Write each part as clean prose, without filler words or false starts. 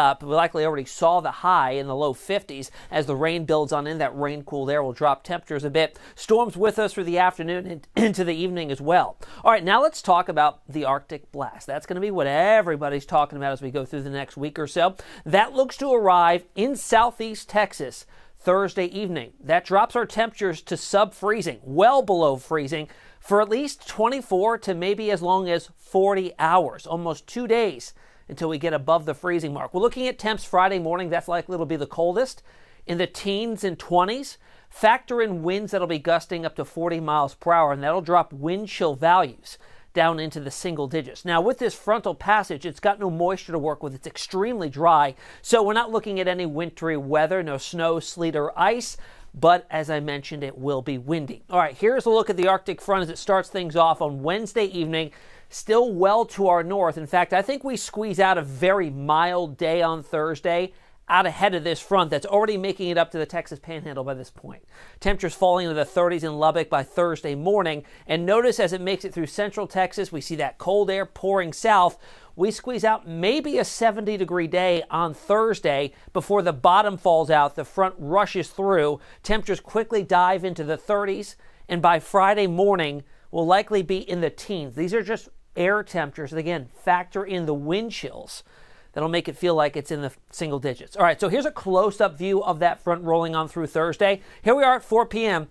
up. We likely already saw the high in the low 50s as the rain builds on in. That rain cool there will drop temperatures a bit. Storms with us through the afternoon and into the evening as well. All right, now let's talk about the Arctic blast. That's going to be what everybody's talking about as we go through the next week or so. That looks to arrive in southeast Texas Thursday evening. That drops our temperatures to sub-freezing, well below freezing, for at least 24 to maybe as long as 40 hours, almost 2 days until we get above the freezing mark. We're looking at temps Friday morning. That's likely to be the coldest, in the teens and 20s. Factor in winds that'll be gusting up to 40 miles per hour, and that'll drop wind chill values down into the single digits. Now, with this frontal passage, it's got no moisture to work with. It's extremely dry, so we're not looking at any wintry weather, no snow, sleet, or ice. But as I mentioned, it will be windy. All right, here's a look at the Arctic front as it starts things off on Wednesday evening. Still well to our north. In fact, I think we squeeze out a very mild day on Thursday out ahead of this front that's already making it up to the Texas Panhandle by this point. Temperatures falling into the 30s in Lubbock by Thursday morning. And notice as it makes it through central Texas, we see that cold air pouring south. We squeeze out maybe a 70-degree day on Thursday before the bottom falls out. The front rushes through. Temperatures quickly dive into the 30s. And by Friday morning, will likely be in the teens. These are just air temperatures. And again, factor in the wind chills. That'll make it feel like it's in the single digits. All right, so here's a close-up view of that front rolling on through Thursday. Here we are at 4 p.m.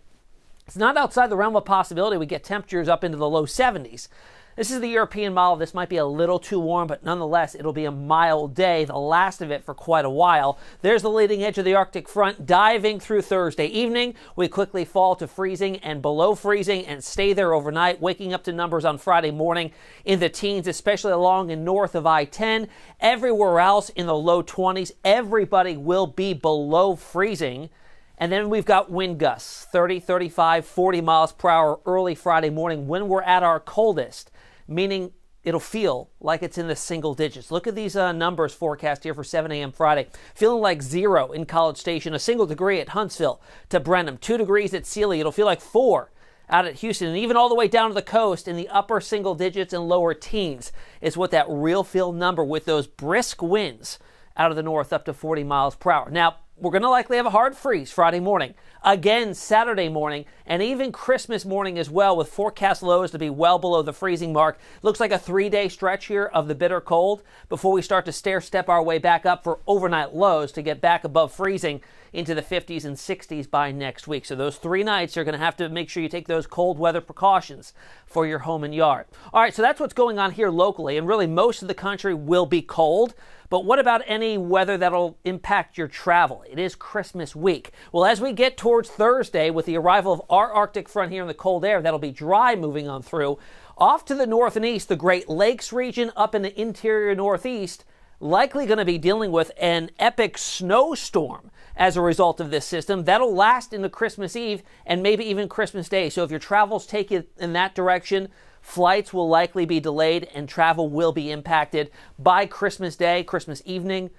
It's not outside the realm of possibility we get temperatures up into the low 70s. This is the European model. This might be a little too warm, but nonetheless, it'll be a mild day, the last of it for quite a while. There's the leading edge of the Arctic front diving through Thursday evening. We quickly fall to freezing and below freezing and stay there overnight, waking up to numbers on Friday morning in the teens, especially along and north of I-10. Everywhere else in the low 20s, everybody will be below freezing. And then we've got wind gusts, 30, 35, 40 miles per hour early Friday morning when we're at our coldest, meaning it'll feel like it's in the single digits. Look at these numbers forecast here for 7 a.m. Friday. Feeling like 0 in College Station, a single degree at Huntsville to Brenham, 2 degrees at Sealy. It'll feel like 4 out at Houston, and even all the way down to the coast in the upper single digits and lower teens is what that real feel number with those brisk winds out of the north up to 40 miles per hour. Now, we're going to likely have a hard freeze Friday morning, again Saturday morning, and even Christmas morning as well, with forecast lows to be well below the freezing mark. Looks like a 3-day stretch here of the bitter cold before we start to stair-step our way back up for overnight lows to get back above freezing into the 50s and 60s by next week. So those 3 nights, you're going to have to make sure you take those cold weather precautions for your home and yard. All right, so that's what's going on here locally, and really most of the country will be cold. But what about any weather that'll impact your travel? It is Christmas week. Well, as we get towards Thursday with the arrival of our Arctic front here in the cold air, that'll be dry moving on through. Off to the north and east, the Great Lakes region up in the interior northeast, likely going to be dealing with an epic snowstorm as a result of this system. That'll last into Christmas Eve and maybe even Christmas Day. So if your travels take you in that direction, flights will likely be delayed and travel will be impacted. By Christmas Day, Christmas evening,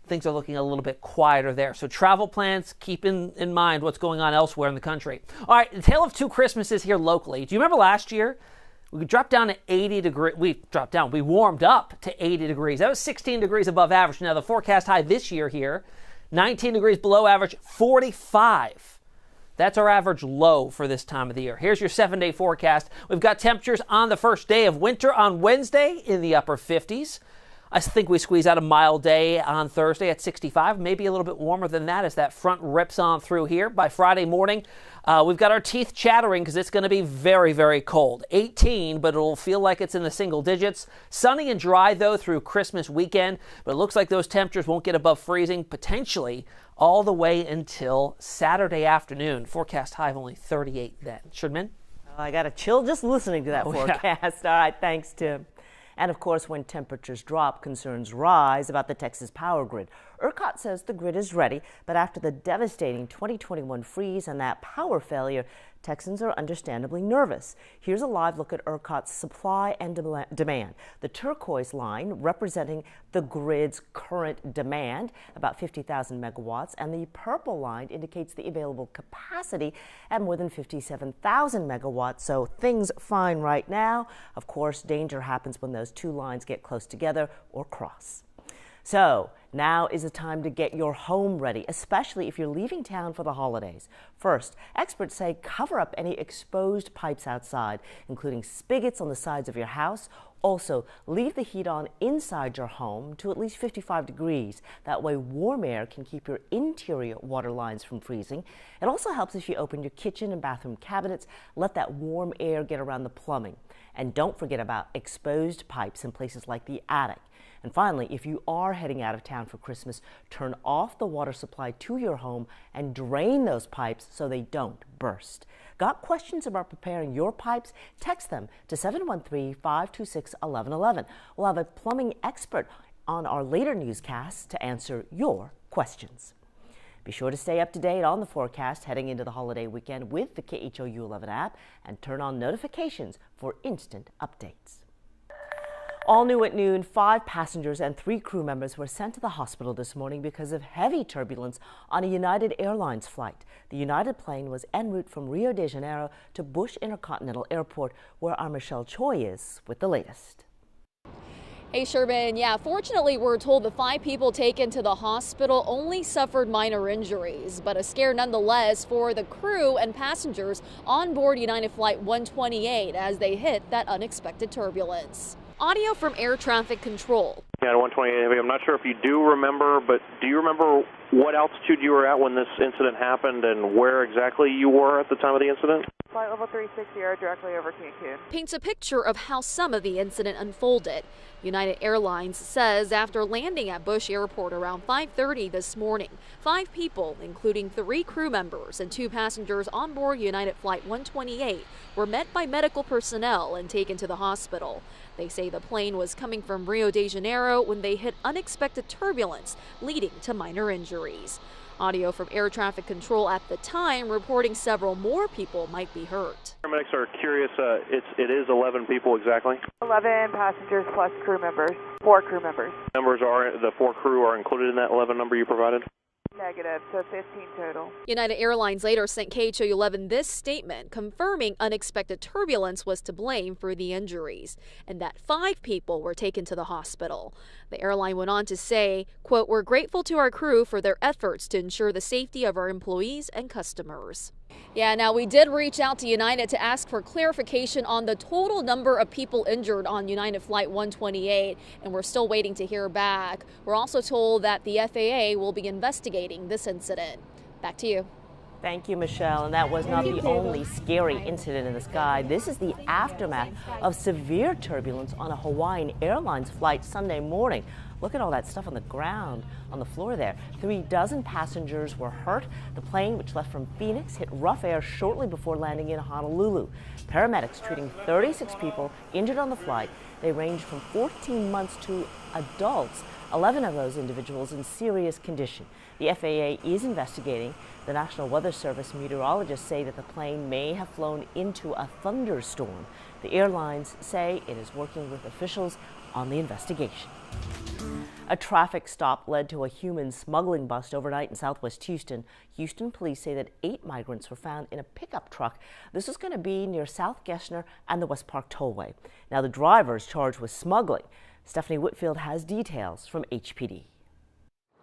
things are looking a little bit quieter there. So travel plans, keep in mind what's going on elsewhere in the country. All right, the tale of 2 Christmases here locally. Do you remember last year? We dropped down to 80 degrees. We warmed up to 80 degrees. That was 16 degrees above average. Now the forecast high this year here, 19 degrees below average, 45. That's our average low for this time of the year. Here's your 7-day forecast. We've got temperatures on the first day of winter on Wednesday in the upper 50s. I think we squeeze out a mild day on Thursday at 65, maybe a little bit warmer than that as that front rips on through here. By Friday morning, we've got our teeth chattering because it's going to be very, very cold. 18, but it'll feel like it's in the single digits. Sunny and dry, though, through Christmas weekend, but it looks like those temperatures won't get above freezing, potentially all the way until Saturday afternoon. Forecast high of only 38 then. Sherman? I got a chill just listening to that forecast. Yeah. All right, thanks, Tim. And of course, when temperatures drop, concerns rise about the Texas power grid. ERCOT says the grid is ready, but after the devastating 2021 freeze and that power failure, Texans are understandably nervous. Here's a live look at ERCOT's supply and demand. The turquoise line representing the grid's current demand, about 50,000 megawatts, and the purple line indicates the available capacity at more than 57,000 megawatts. So things fine right now. Of course, danger happens when those 2 lines get close together or cross. So now is the time to get your home ready, especially if you're leaving town for the holidays. First, experts say cover up any exposed pipes outside, including spigots on the sides of your house. Also, leave the heat on inside your home to at least 55 degrees. That way, warm air can keep your interior water lines from freezing. It also helps if you open your kitchen and bathroom cabinets. Let that warm air get around the plumbing. And don't forget about exposed pipes in places like the attic. And finally, if you are heading out of town for Christmas, turn off the water supply to your home and drain those pipes so they don't burst. Got questions about preparing your pipes? Text them to 713-526-1111. We'll have a plumbing expert on our later newscast to answer your questions. Be sure to stay up to date on the forecast heading into the holiday weekend with the KHOU 11 app and turn on notifications for instant updates. All new at noon, 5 passengers and 3 crew members were sent to the hospital this morning because of heavy turbulence on a United Airlines flight. The United plane was en route from Rio de Janeiro to Bush Intercontinental Airport, where our Michelle Choi is with the latest. Hey, Sherman. Yeah, fortunately, we're told the 5 people taken to the hospital only suffered minor injuries, but a scare nonetheless for the crew and passengers on board United Flight 128 as they hit that unexpected turbulence. Audio from air traffic control. Yeah, 128. I'm not sure if you do remember, but do you remember what altitude you were at when this incident happened and where exactly you were at the time of the incident? Flight level 360 directly over Cancun. Paints a picture of how some of the incident unfolded. United Airlines says after landing at Bush Airport around 5:30 this morning, 5 people, including 3 crew members and 2 passengers on board United Flight 128, were met by medical personnel and taken to the hospital. They say the plane was coming from Rio de Janeiro when they hit unexpected turbulence, leading to minor injuries. Audio from air traffic control at the time reporting several more people might be hurt. Paramedics are curious. It is 11 people exactly. 11 passengers plus crew members. 4 crew members. The 4 crew are included in that 11 number you provided? Negative, so 15 total. United Airlines later sent KHOU 11 this statement confirming unexpected turbulence was to blame for the injuries and that 5 people were taken to the hospital. The airline went on to say, quote, "We're grateful to our crew for their efforts to ensure the safety of our employees and customers." Yeah, now we did reach out to United to ask for clarification on the total number of people injured on United Flight 128, and we're still waiting to hear back. We're also told that the FAA will be investigating this incident. Back to you. Thank you, Michelle. And that was not the only scary incident in the sky. This is the aftermath of severe turbulence on a Hawaiian Airlines flight Sunday morning. Look at all that stuff on the ground, on the floor there. 36 passengers were hurt. The plane, which left from Phoenix, hit rough air shortly before landing in Honolulu. Paramedics treating 36 people injured on the flight. They ranged from 14 months to adults. 11 of those individuals in serious condition. The FAA is investigating. The National Weather Service meteorologists say that the plane may have flown into a thunderstorm. The airlines say it is working with officials on the investigation. A traffic stop led to a human smuggling bust overnight in southwest Houston. Houston police say that 8 migrants were found in a pickup truck. This is going to be near South Geshner and the West Park Tollway. Now the driver is charged with smuggling. Stephanie Whitfield has details from HPD.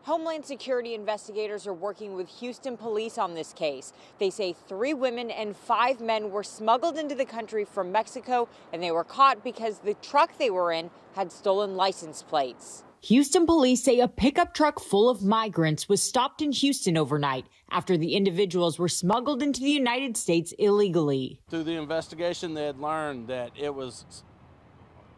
Homeland Security investigators are working with Houston police on this case. They say 3 women and 5 men were smuggled into the country from Mexico, and they were caught because the truck they were in had stolen license plates. Houston police say a pickup truck full of migrants was stopped in Houston overnight after the individuals were smuggled into the United States illegally. Through the investigation, they had learned that it was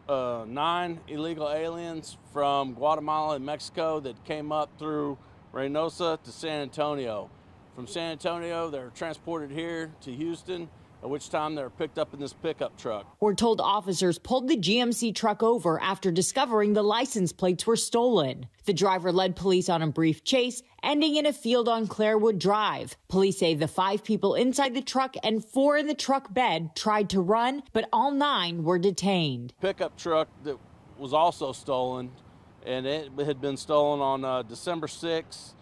9 illegal aliens from Guatemala and Mexico that came up through Reynosa to San Antonio. From San Antonio, they were transported here to Houston, at which time they were picked up in this pickup truck. We're told officers pulled the GMC truck over after discovering the license plates were stolen. The driver led police on a brief chase, ending in a field on Clarewood Drive. Police say the 5 people inside the truck and 4 in the truck bed tried to run, but all 9 were detained. Pickup truck that was also stolen, and it had been stolen on December 6th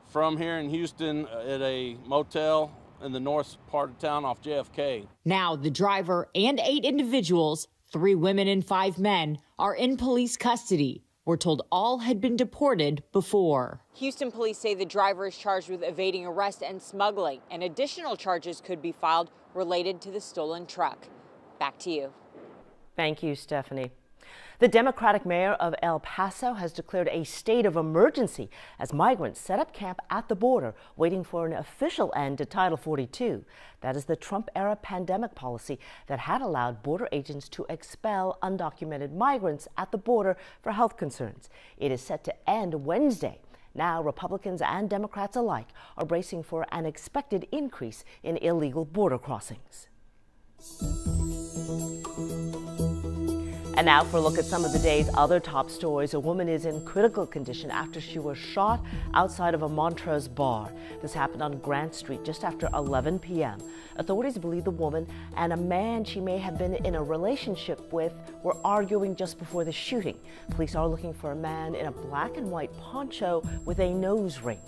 from here in Houston at a motel in the north part of town off JFK. Now the driver and 8 individuals, 3 women and 5 men, are in police custody. We're told all had been deported before. Houston police say the driver is charged with evading arrest and smuggling, and additional charges could be filed related to the stolen truck. Back to you. Thank you, Stephanie. The Democratic mayor of El Paso has declared a state of emergency as migrants set up camp at the border, waiting for an official end to Title 42. That is the Trump-era pandemic policy that had allowed border agents to expel undocumented migrants at the border for health concerns. It is set to end Wednesday. Now, Republicans and Democrats alike are bracing for an expected increase in illegal border crossings. And now for a look at some of the day's other top stories. A woman is in critical condition after she was shot outside of a Montrose bar. This happened on Grant Street just after 11 p.m. Authorities believe the woman and a man she may have been in a relationship with were arguing just before the shooting. Police are looking for a man in a black and white poncho with a nose ring.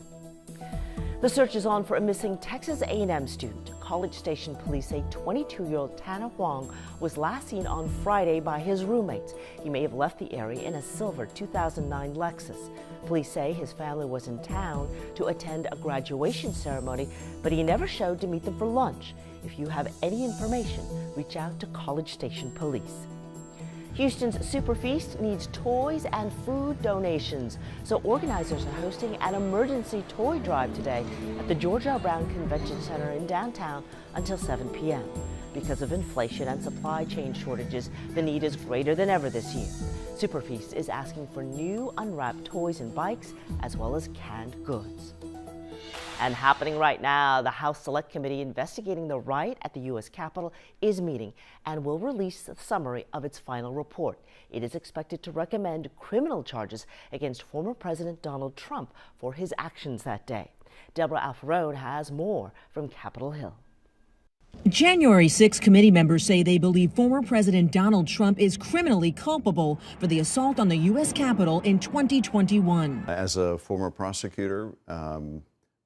The search is on for a missing Texas A&M student. College Station police say 22-year-old Tanner Huang was last seen on Friday by his roommates. He may have left the area in a silver 2009 Lexus. Police say his family was in town to attend a graduation ceremony, but he never showed to meet them for lunch. If you have any information, reach out to College Station police. Houston's Super Feast needs toys and food donations, so organizers are hosting an emergency toy drive today at the George R. Brown Convention Center in downtown until 7 p.m. Because of inflation and supply chain shortages, the need is greater than ever this year. Super Feast is asking for new unwrapped toys and bikes, as well as canned goods. And happening right now, the House Select Committee investigating the riot at the U.S. Capitol is meeting and will release the summary of its final report. It is expected to recommend criminal charges against former President Donald Trump for his actions that day. Deborah Alfarone has more from Capitol Hill. January 6 committee members say they believe former President Donald Trump is criminally culpable for the assault on the U.S. Capitol in 2021. As a former prosecutor,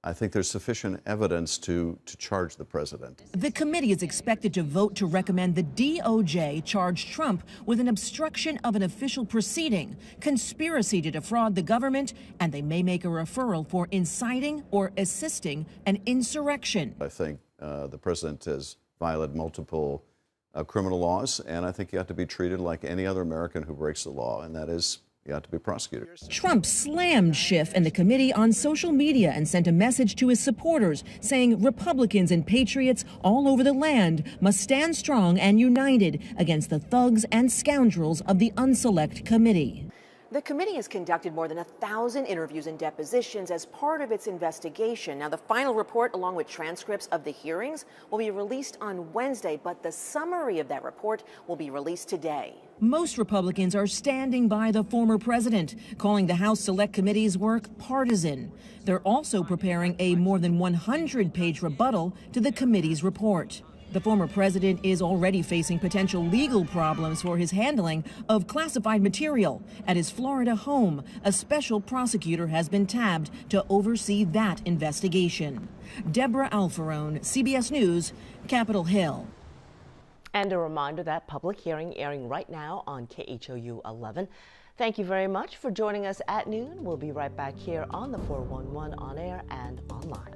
I think there's sufficient evidence to charge the president. The committee is expected to vote to recommend the DOJ charge Trump with an obstruction of an official proceeding, conspiracy to defraud the government, and they may make a referral for inciting or assisting an insurrection. I think the president has violated multiple criminal laws, and I think you have to be treated like any other American who breaks the law, and that is you have to be prosecuted. Trump slammed Schiff and the committee on social media and sent a message to his supporters saying Republicans and patriots all over the land must stand strong and united against the thugs and scoundrels of the Unselect Committee. The committee has conducted more than 1,000 interviews and depositions as part of its investigation. Now, the final report, along with transcripts of the hearings, will be released on Wednesday, but the summary of that report will be released today. Most Republicans are standing by the former president, calling the House Select Committee's work partisan. They're also preparing a more than 100-page rebuttal to the committee's report. The former president is already facing potential legal problems for his handling of classified material. At his Florida home, a special prosecutor has been tabbed to oversee that investigation. Deborah Alfarone, CBS News, Capitol Hill. And a reminder that public hearing airing right now on KHOU 11. Thank you very much for joining us at noon. We'll be right back here on the 411 on air and online.